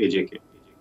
AJ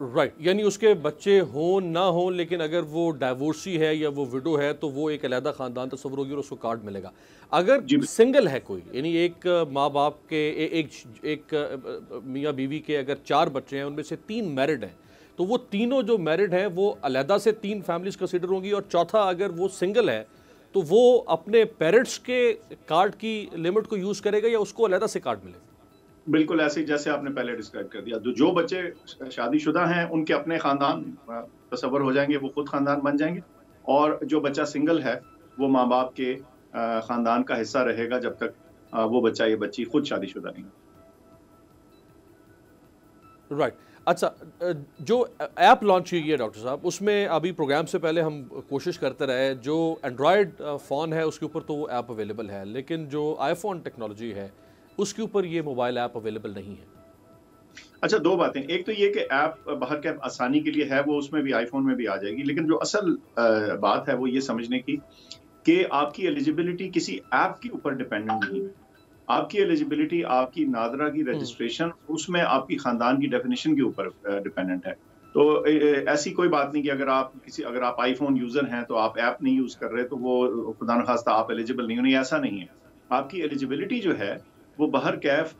right, یعنی اس کے بچے ہوں نہ ہوں، لیکن اگر وہ ڈائیورسی ہے یا وہ وڈو ہے تو وہ ایک علیحدہ خاندان تصور ہوگی اور اس کو کارڈ ملے گا. اگر جی سنگل ہے کوئی، یعنی ایک ماں باپ کے ایک میاں بیوی کے اگر 4 بچے ہیں، ان میں سے 3 میرڈ ہیں، تو وہ تینوں جو میرڈ ہیں وہ علیحدہ سے 3 فیملیز کنسیڈر ہوں گی، اور چوتھا اگر وہ سنگل ہے تو وہ اپنے پیرنٹس کے کارڈ کی لمٹ کو یوز کرے گا یا اس کو علیحدہ سے کارڈ ملے گا؟ بالکل ایسے ہی جیسے آپ نے پہلے ڈسکرائب کر دیا. جو بچے شادی شدہ ہیں ان کے اپنے خاندان تصور ہو جائیں گے، وہ خود خاندان بن جائیں گے، اور جو بچہ سنگل ہے وہ ماں باپ کے خاندان کا حصہ رہے گا جب تک وہ بچہ یا بچی خود شادی شدہ نہیں. رائٹ. اچھا، جو ایپ لانچ ہوئی ہے ڈاکٹر صاحب، اس میں ابھی پروگرام سے پہلے ہم کوشش کرتے رہے، جو اینڈرائڈ فون ہے اس کے اوپر تو وہ ایپ اویلیبل ہے، لیکن جو آئی فون ٹیکنالوجی ہے اس کے اوپر یہ موبائل ایپ اویلیبل نہیں ہے. اچھا، 2 باتیں. ایک تو یہ کہ ایپ باہر کے آسانی کے لیے ہے، وہ اس میں بھی آئی فون میں بھی آ جائے گی، لیکن جو اصل بات ہے وہ یہ سمجھنے کی کہ آپ کی ایلیجیبلٹی کسی ایپ کے اوپر ڈیپینڈنٹ نہیں ہے. آپ کی ایلیجیبلٹی آپ کی نادرا کی رجسٹریشن، اس میں آپ کی خاندان کی ڈیفینیشن کے اوپر ڈیپینڈنٹ ہے. تو ایسی کوئی بات نہیں کہ اگر آپ آئی فون یوزر ہیں تو آپ ایپ نہیں یوز کر رہے تو وہ خدا نخواستہ آپ ایلیجیبل نہیں ہونی، ایسا نہیں ہے. آپ کی ایلیجیبلٹی جو ہے وہ بہر کیف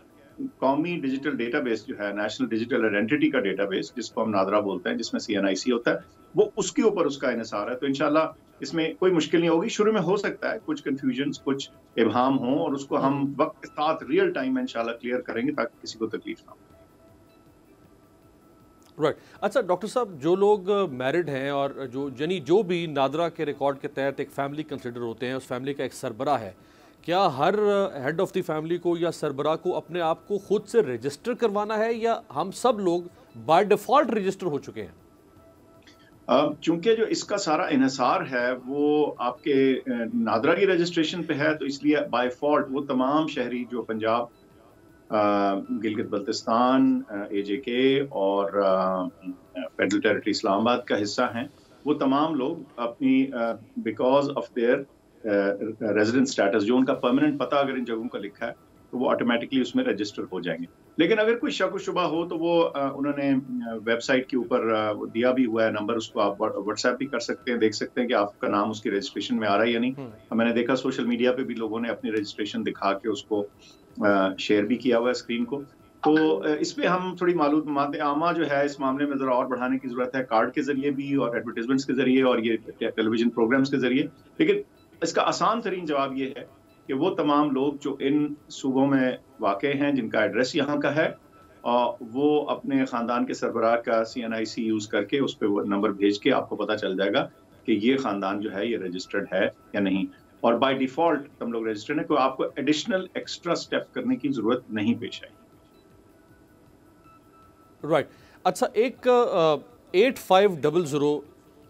قومی ڈیجیٹل ڈیٹا بیس جو ہے، نیشنل ڈیجیٹل آئیڈینٹی کا ڈیٹا بیس جس کو ہم نادرا بولتے ہیں، جس میں CNIC ہوتا ہے، وہ اس کے اوپر اس کا انحصار ہے. تو انشاءاللہ اس میں کوئی مشکل نہیں ہوگی. شروع میں ہو سکتا ہے کچھ کنفیوژنز، کچھ ابہام ہوں، اور اس کو ہم وقت کے ساتھ ریئل ٹائم میں انشاءاللہ کلیئر کریں گے تاکہ کسی کو تکلیف نہ ہو. رائٹ. اچھا ڈاکٹر صاحب، جو لوگ میرڈ ہیں اور جو بھی نادرا کے ریکارڈ کے تحت ایک فیملی کنسیڈر ہوتے ہیں، اس فیملی کا ایک سربراہ ہے، کیا ہر ہیڈ آف دی فیملی کو یا سربراہ کو اپنے آپ کو خود سے رجسٹر کروانا ہے، یا ہم سب لوگ بائی ڈیفالٹ رجسٹر ہو چکے ہیں؟ چونکہ جو اس کا سارا انحصار ہے وہ آپ کے نادرا کی رجسٹریشن پہ ہے، تو اس لیے بائی فالٹ وہ تمام شہری جو پنجاب، گلگت بلتستان، AJK اور فیڈرل ٹیریٹری اسلام آباد کا حصہ ہیں، وہ تمام لوگ اپنی because of their resident status, جو ان کا پرماننٹ پتہ اگر ان جگہوں کا لکھا ہے تو وہ آٹومیٹکلی اس میں رجسٹر ہو جائیں گے. لیکن اگر کوئی شک و شبہ ہو تو وہ انہوں نے ویب سائٹ کے اوپر دیا بھی ہوا ہے نمبر، اس کو آپ واٹس ایپ بھی کر سکتے ہیں، دیکھ سکتے ہیں کہ آپ کا نام اس کی رجسٹریشن میں آ رہا ہے یا نہیں. میں نے دیکھا سوشل میڈیا پہ بھی لوگوں نے اپنی رجسٹریشن دکھا کے اس کو شیئر بھی کیا ہوا ہے اسکرین کو. تو اس پہ ہم تھوڑی معلومات عامہ جو ہے اس معاملے میں ذرا اور بڑھانے کی ضرورت ہے، کارڈ کے ذریعے بھی اور ایڈورٹیزمنٹس کے ذریعے اور یہ ٹیلی ویژن پروگرامز کے ذریعے. لیکن اس کا آسان ترین جواب یہ ہے کہ وہ تمام لوگ جو ان صوبوں میں واقع ہیں، جن کا ایڈریس یہاں کا ہے، وہ اپنے خاندان کے سربراہ کا CNIC یوز کر کے اس پہ وہ نمبر بھیج کے آپ کو پتہ چل جائے گا کہ یہ خاندان جو ہے یہ رجسٹرڈ ہے یا نہیں. اور بائی ڈیفالٹ تم لوگ رجسٹرڈ ہیں، کوئی آپ کو ایڈیشنل ایکسٹرا سٹیپ کرنے کی ضرورت نہیں پیش آئی. رائٹ. اچھا، ایک 8500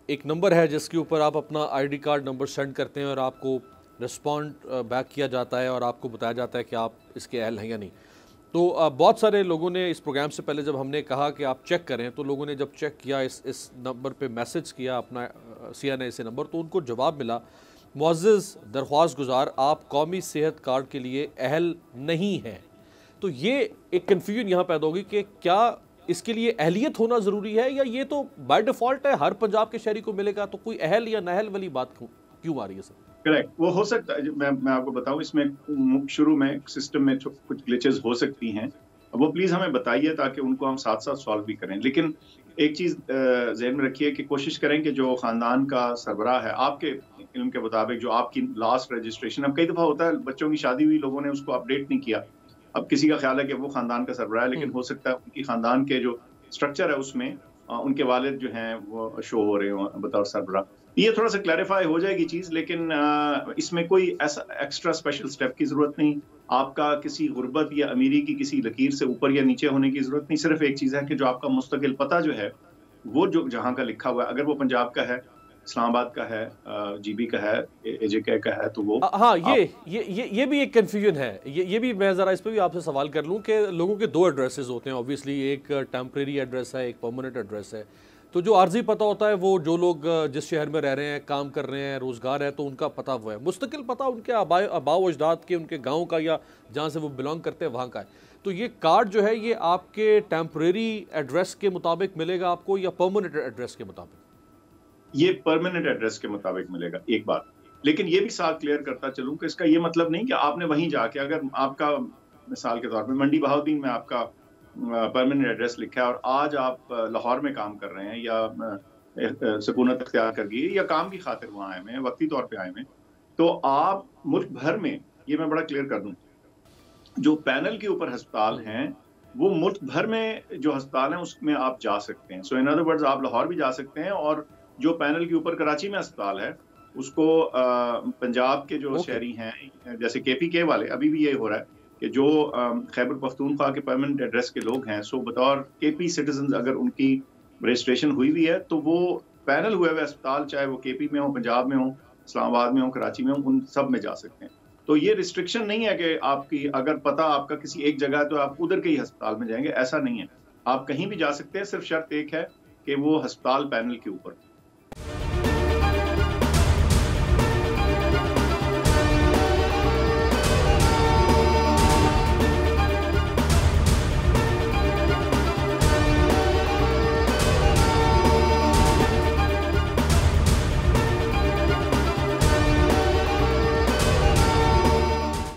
ایک نمبر ہے جس کے اوپر آپ اپنا ID کارڈ نمبر سینڈ کرتے ہیں اور آپ کو رسپونڈ بیک کیا جاتا ہے اور آپ کو بتایا جاتا ہے کہ آپ اس کے اہل ہیں یا نہیں. تو بہت سارے لوگوں نے اس پروگرام سے پہلے جب ہم نے کہا کہ آپ چیک کریں، تو لوگوں نے جب چیک کیا، اس نمبر پہ میسج کیا اپنا CNIC نمبر، تو ان کو جواب ملا، معزز درخواست گزار، آپ قومی صحت کارڈ کے لیے اہل نہیں ہیں. تو یہ ایک کنفیوژن یہاں پیدا ہوگی کہ کیا اس کے لیے اہلیت ہونا ضروری ہے، یا یہ تو بائی ڈیفالٹ ہے، ہر پنجاب کے شہری کو ملے گا، تو کوئی اہل یا نااہل والی بات کیوں آ رہی ہے سر؟ کریکٹ، وہ ہو سکتا ہے. میں آپ کو بتاؤں، اس میں شروع میں سسٹم میں کچھ گلیچز ہو سکتی ہیں، وہ پلیز ہمیں بتائیے تاکہ ان کو ہم ساتھ ساتھ سالو بھی کریں. لیکن ایک چیز ذہن میں رکھیے کہ کوشش کریں کہ جو خاندان کا سربراہ ہے، آپ کے علم کے مطابق جو آپ کی لاسٹ رجسٹریشن، اب کئی دفعہ ہوتا ہے بچوں کی شادی ہوئی، لوگوں نے اس کو اپڈیٹ نہیں کیا، اب کسی کا خیال ہے کہ وہ خاندان کا سربراہ ہے، لیکن ہو سکتا ہے ان کی خاندان کے جو اسٹرکچر ہے اس میں ان کے والد جو ہیں وہ شو ہو رہے ہوں بطور سربراہ. یہ تھوڑا سا کلیریفائی ہو جائے گی چیز، لیکن اس میں کوئی ایسا ایکسٹرا اسپیشل سٹیپ کی ضرورت نہیں. آپ کا کسی غربت یا امیری کی کسی لکیر سے اوپر یا نیچے ہونے کی ضرورت نہیں. صرف ایک چیز ہے کہ جو آپ کا مستقل پتہ جو ہے وہ جو جہاں کا لکھا ہوا ہے، اگر وہ پنجاب کا ہے، اسلام آباد کا ہے، GB کا ہے، AJK کا ہے، تو وہ ہاں یہ بھی ایک کنفیوژن ہے. یہ بھی میں ذرا اس پہ بھی آپ سے سوال کر لوں کہ لوگوں کے 2 ایڈریسز ہوتے ہیں، اوبویسلی ایک ٹیمپریری ایڈریس ہے، ایک پرماننٹ ایڈریس ہے. تو جو عارضی پتہ ہوتا ہے وہ جو لوگ جس شہر میں رہ رہے ہیں، کام کر رہے ہیں، روزگار ہے، تو ان کا پتہ وہ ہے. مستقل پتہ ان کے آباء و اجداد کے، ان کے گاؤں کا یا جہاں سے وہ بلانگ کرتے ہیں وہاں کا ہے. تو یہ کارڈ جو ہے یہ آپ کے ٹیمپریری ایڈریس کے مطابق ملے گا آپ کو یا پرماننٹ ایڈریس کے مطابق؟ یہ پرماننٹ ایڈریس کے مطابق ملے گا. ایک بات لیکن یہ بھی ساتھ کلیئر کرتا چلوں کہ اس کا یہ مطلب نہیں کہ آپ نے وہیں جا کے، اگر آپ کا مثال کے طور پہ منڈی بہاؤالدین میں آپ کا پرماننٹ ایڈریس لکھا ہے اور آج آپ لاہور میں کام کر رہے ہیں یا سکونت اختیار کر گئی یا کام کی خاطر وہاں آئے ہوئے ہیں، وقتی طور پہ آئے ہوئے ہیں، تو آپ ملک بھر میں، یہ میں بڑا کلیئر کر دوں، جو پینل کے اوپر ہسپتال ہیں وہ ملک بھر میں جو ہسپتال ہیں اس میں آپ جا سکتے ہیں. سو ان ادر ورڈز آپ لاہور بھی جا سکتے ہیں، اور جو پینل کے اوپر کراچی میں ہسپتال ہے اس کو پنجاب کے جو شہری ہیں جیسے کے پی کے والے، ابھی بھی یہ ہو رہا ہے کہ جو خیبر پختونخوا کے پرماننٹ ایڈریس کے لوگ ہیں، سو بطور کے پی سٹیزنز اگر ان کی رجسٹریشن ہوئی ہوئی ہے تو وہ پینل ہوئے ہوئے اسپتال، چاہے وہ کے پی میں ہوں، پنجاب میں ہوں، اسلام آباد میں ہوں، کراچی میں ہوں، ان سب میں جا سکتے ہیں. تو یہ ریسٹرکشن نہیں ہے کہ آپ کی اگر پتہ آپ کا کسی ایک جگہ ہے تو آپ ادھر کے ہی ہسپتال میں جائیں گے، ایسا نہیں ہے. آپ کہیں بھی جا سکتے ہیں، صرف شرط ایک ہے کہ وہ ہسپتال پینل کے اوپر